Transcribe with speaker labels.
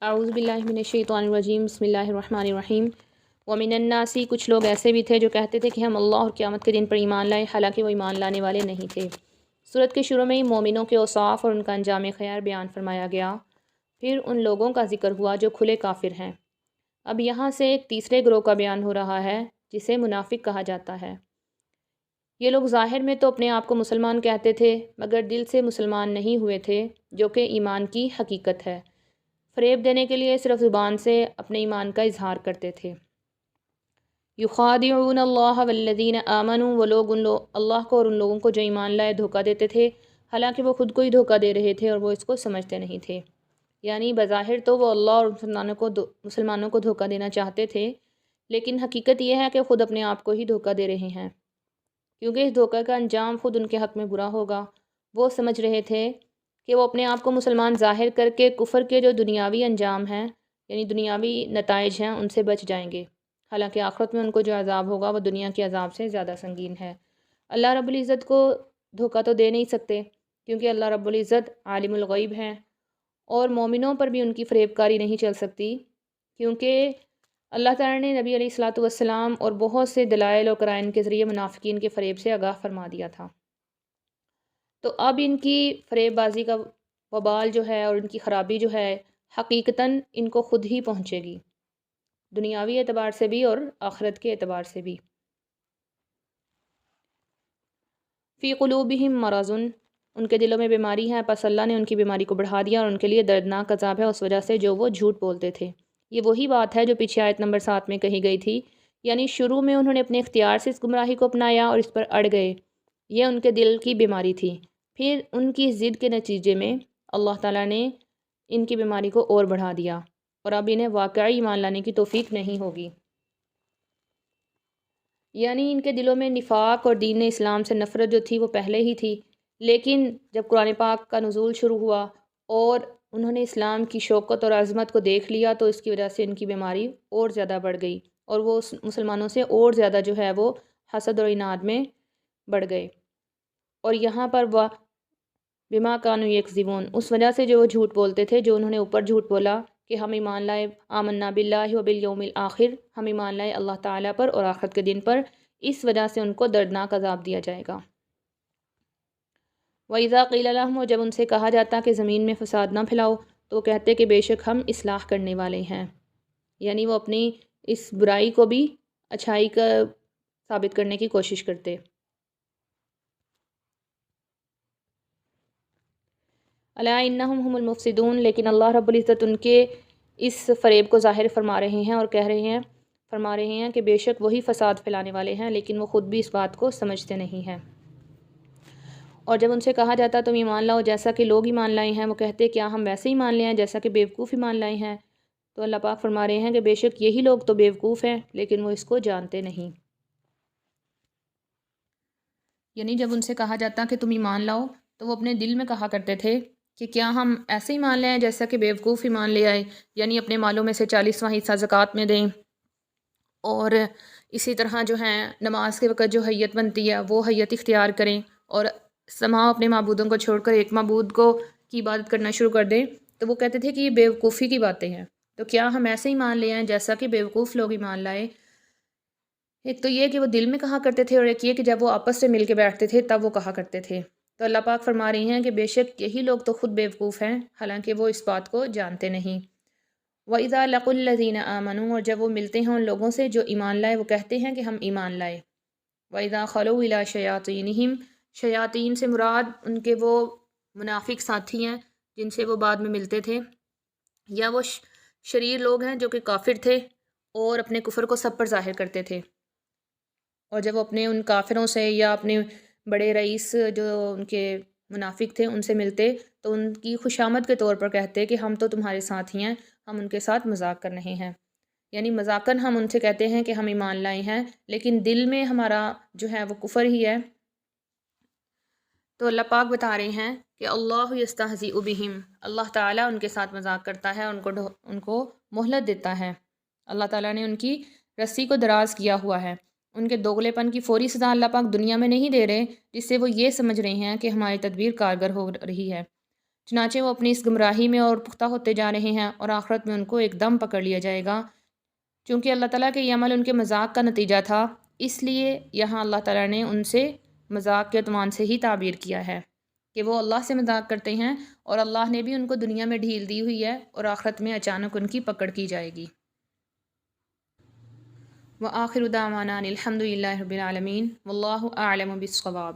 Speaker 1: اعوذ باللہ من الشیطان الرجیم بسم اللہ الرحمن الرحیم ومن الناس، کچھ لوگ ایسے بھی تھے جو کہتے تھے کہ ہم اللہ اور قیامت کے دن پر ایمان لائے، حالانکہ وہ ایمان لانے والے نہیں تھے۔ سورت کے شروع میں ہی مومنوں کے اوصاف اور ان کا انجام خیر بیان فرمایا گیا، پھر ان لوگوں کا ذکر ہوا جو کھلے کافر ہیں۔ اب یہاں سے ایک تیسرے گروہ کا بیان ہو رہا ہے جسے منافق کہا جاتا ہے۔ یہ لوگ ظاہر میں تو اپنے آپ کو مسلمان کہتے تھے مگر دل سے مسلمان نہیں ہوئے تھے، جو کہ ایمان کی حقیقت ہے۔ فریب دینے کے لیے صرف زبان سے اپنے ایمان کا اظہار کرتے تھے۔ یخادعون اللہ والذین آمنوا، وہ لوگ اللہ کو اور ان لوگوں کو جو ایمان لائے دھوکہ دیتے تھے، حالانکہ وہ خود کو ہی دھوکہ دے رہے تھے اور وہ اس کو سمجھتے نہیں تھے۔ یعنی بظاہر تو وہ اللہ اور مسلمانوں کو دھوکہ دینا چاہتے تھے، لیکن حقیقت یہ ہے کہ خود اپنے آپ کو ہی دھوکہ دے رہے ہیں، کیونکہ اس دھوکہ کا انجام خود ان کے حق میں برا ہوگا۔ وہ سمجھ رہے تھے کہ وہ اپنے آپ کو مسلمان ظاہر کر کے کفر کے جو دنیاوی انجام ہیں، یعنی دنیاوی نتائج ہیں، ان سے بچ جائیں گے، حالانکہ آخرت میں ان کو جو عذاب ہوگا وہ دنیا کے عذاب سے زیادہ سنگین ہے۔ اللہ رب العزت کو دھوکہ تو دے نہیں سکتے، کیونکہ اللہ رب العزت عالم الغیب ہیں، اور مومنوں پر بھی ان کی فریب کاری نہیں چل سکتی، کیونکہ اللہ تعالیٰ نے نبی علیہ الصلاۃ والسلام اور بہت سے دلائل اور قرائن کے ذریعے منافقین کے فریب سے آگاہ فرما دیا تھا۔ تو اب ان کی فریب بازی کا وبال جو ہے اور ان کی خرابی جو ہے حقیقتاً ان کو خود ہی پہنچے گی، دنیاوی اعتبار سے بھی اور آخرت کے اعتبار سے بھی۔ فی قلوبہم مرض، ان کے دلوں میں بیماری ہے، پس اللہ نے ان کی بیماری کو بڑھا دیا اور ان کے لیے دردناک عذاب ہے اس وجہ سے جو وہ جھوٹ بولتے تھے۔ یہ وہی بات ہے جو پیچھے آیت نمبر 7 میں کہی گئی تھی، یعنی شروع میں انہوں نے اپنے اختیار سے اس گمراہی کو اپنایا اور اس پر اڑ گئے، یہ ان کے دل کی بیماری تھی۔ پھر ان کی ضد کے نتیجے میں اللہ تعالیٰ نے ان کی بیماری کو اور بڑھا دیا، اور اب انہیں واقعی ایمان لانے کی توفیق نہیں ہوگی۔ یعنی ان کے دلوں میں نفاق اور دین اسلام سے نفرت جو تھی وہ پہلے ہی تھی، لیکن جب قرآن پاک کا نزول شروع ہوا اور انہوں نے اسلام کی شوکت اور عظمت کو دیکھ لیا تو اس کی وجہ سے ان کی بیماری اور زیادہ بڑھ گئی، اور وہ مسلمانوں سے اور زیادہ جو ہے وہ حسد اور عناد میں بڑھ گئے۔ اور یہاں پر وہ بما کانوا یکذبون، اس وجہ سے جو وہ جھوٹ بولتے تھے، جو انہوں نے اوپر جھوٹ بولا کہ ہم ایمان لائے، آمنا باللہ و بالیوم الآخر، ہم ایمان لائے اللہ تعالیٰ پر اور آخرت کے دن پر، اس وجہ سے ان کو دردناک عذاب دیا جائے گا۔ وَإِذَا قِيلَ لَهُمْ، جب ان سے کہا جاتا کہ زمین میں فساد نہ پھیلاؤ، تو وہ کہتے کہ بے شک ہم اصلاح کرنے والے ہیں، یعنی وہ اپنی اس برائی کو بھی اچھائی کا ثابت کرنے کی کوشش کرتے۔ الا انہم هم المفسدون، لیکن اللہ رب العزت ان کے اس فریب کو ظاہر فرما رہے ہیں اور فرما رہے ہیں کہ بے شک وہی فساد پھیلانے والے ہیں، لیکن وہ خود بھی اس بات کو سمجھتے نہیں ہیں۔ اور جب ان سے کہا جاتا تم ایمان لاؤ جیسا کہ لوگ ایمان لائے ہیں، وہ کہتے کیا ہم ویسے ایمان لے ہیں جیسا کہ بیوقوف ایمان لائے ہیں؟ تو اللہ پاک فرما رہے ہیں کہ بے شک یہی لوگ تو بیوقوف ہیں، لیکن وہ اس کو جانتے نہیں۔ یعنی جب ان سے کہا جاتا کہ تم ایمان لاؤ تو وہ اپنے دل میں کہا کرتے تھے کہ کیا ہم ایسے ایمان لے آئیں جیسا کہ بیوقوف ایمان لے آئے، یعنی اپنے مالوں میں سے 40واں حصہ زکوٰۃ میں دیں، اور اسی طرح جو ہے نماز کے وقت جو حیت بنتی ہے وہ حیت اختیار کریں، اور تمام اپنے معبودوں کو چھوڑ کر ایک معبود کی عبادت کرنا شروع کر دیں۔ تو وہ کہتے تھے کہ یہ بیوقوفی کی باتیں ہیں، تو کیا ہم ایسے ایمان لے آئیں جیسا کہ بیوقوف لوگ ایمان لائے۔ ایک تو یہ کہ وہ دل میں کہا کرتے تھے، اور ایک یہ کہ جب وہ آپس سے مل کے بیٹھتے تھے تب وہ کہا کرتے تھے۔ تو اللہ پاک فرما رہی ہیں کہ بے شک یہی لوگ تو خود بیوقوف ہیں، حالانکہ وہ اس بات کو جانتے نہیں۔ وَإِذَا لَقُوا الَّذِينَ آمَنُوا، اور جب وہ ملتے ہیں ان لوگوں سے جو ایمان لائے، وہ کہتے ہیں کہ ہم ایمان لائے۔ وَإِذَا خَلَوْا إِلَىٰ شَيَاطِينِهِمْ، شیاطین سے مراد ان کے وہ منافق ساتھی ہیں جن سے وہ بعد میں ملتے تھے، یا وہ شریر لوگ ہیں جو کہ کافر تھے اور اپنے کفر کو سب پر ظاہر کرتے تھے، اور جب وہ اپنے ان کافروں سے یا اپنے بڑے رئیس جو ان کے منافق تھے ان سے ملتے تو ان کی خوشامد کے طور پر کہتے کہ ہم تو تمہارے ساتھ ہی ہیں، ہم ان کے ساتھ مذاق کر رہے ہیں، یعنی مذاقاً ہم ان سے کہتے ہیں کہ ہم ایمان لائے ہیں، لیکن دل میں ہمارا جو ہے وہ کفر ہی ہے۔ تو اللہ پاک بتا رہے ہیں کہ اللہ یستہزئ بہم، اللہ تعالیٰ ان کے ساتھ مذاق کرتا ہے، ان کو مہلت دیتا ہے۔ اللہ تعالیٰ نے ان کی رسی کو دراز کیا ہوا ہے، ان کے دوغلے پن کی فوری سزا اللہ پاک دنیا میں نہیں دے رہے، جس سے وہ یہ سمجھ رہے ہیں کہ ہماری تدبیر کارگر ہو رہی ہے۔ چنانچہ وہ اپنی اس گمراہی میں اور پختہ ہوتے جا رہے ہیں اور آخرت میں ان کو ایک دم پکڑ لیا جائے گا۔ چونکہ اللہ تعالیٰ کے یہ عمل ان کے مذاق کا نتیجہ تھا، اس لیے یہاں اللہ تعالیٰ نے ان سے مذاق کے عنوان سے ہی تعبیر کیا ہے کہ وہ اللہ سے مذاق کرتے ہیں، اور اللہ نے بھی ان کو دنیا میں ڈھیل دی ہوئی ہے اور آخرت میں اچانک ان کی پکڑ کی جائے گی۔ وآخر دعوانا الحمد للہ رب العالمین واللہ اعلم بالصواب۔